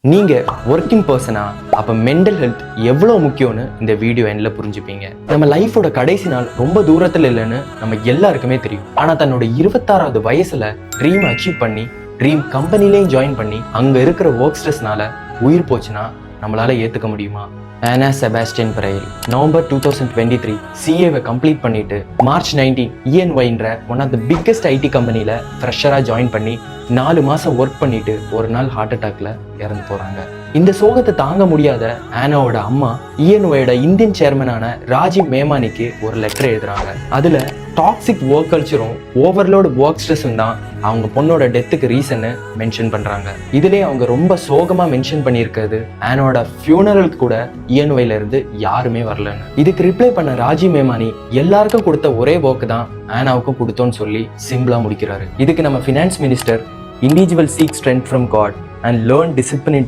நீங்க ஒர்க்கிங் பர்சனா அப்ப மென்டல் ஹெல்த் எவ்வளவு முக்கியம்னு இந்த வீடியோ எண்ட்ல புரிஞ்சுப்பீங்க. நம்ம லைஃபோட கடைசி நாள் ரொம்ப தூரத்துல இல்லைன்னு நம்ம எல்லாருக்குமே தெரியும். ஆனா தன்னோட 26வது வயசுல ட்ரீம் அச்சீவ் பண்ணி ட்ரீம் கம்பெனிலையும் ஜாயின் பண்ணி அங்க இருக்கிற ஒர்க் ஸ்ட்ரெஸ்னால உயிர் போச்சுன்னா நம்மளால ஏத்துக்க முடியுமா? ஆனா செபாஸ்டியன் பரைல் நவம்பர் 2023 சிஏவை கம்ப்ளீட் பண்ணிட்டு மார்ச் 19 இஎன்ஒய்ன்ற one of the biggest IT கம்பெனில ஃப்ரெஷரா ஜாயின் பண்ணி 4 மாசம் ஒர்க் பண்ணிட்டு ஒரு நாள் ஹார்ட் அட்டாக்ல இறந்து போறாங்க. இந்த சோகத்தை தாங்க முடியாத ஆனாவோட அம்மா இஎன்ஒயோட இந்தியன் சேர்மனான ராஜீவ் மேமானிக்கு ஒரு லெட்டர் எழுதுறாங்க. அதுல டாக்ஸிக் ஒர்க் கல்ச்சரும் ஓவர்லோடு ஒர்க் ஸ்ட்ரெஸ்ஸும் தான் அவங்க பொண்ணோட டெத்துக்கு ரீசன்னு மென்ஷன் பண்றாங்க. இதுலயே அவங்க ரொம்ப சோகமா மென்ஷன் பண்ணியிருக்கிறது ஆனோட ஃபியூனரலுக்கு கூட இஎன்ஒய்ல இருந்து யாருமே வரலன்னு. இதுக்கு ரிப்ளை பண்ண ராஜீவ் மேமானி எல்லாருக்கும் கொடுத்த ஒரே ஒர்க் தான் ஆனாவுக்கும் கொடுத்தோன்னு சொல்லி சிம்பிளா முடிக்கிறாரு. இதுக்கு நம்ம finance minister individual seek strength from God and learn discipline in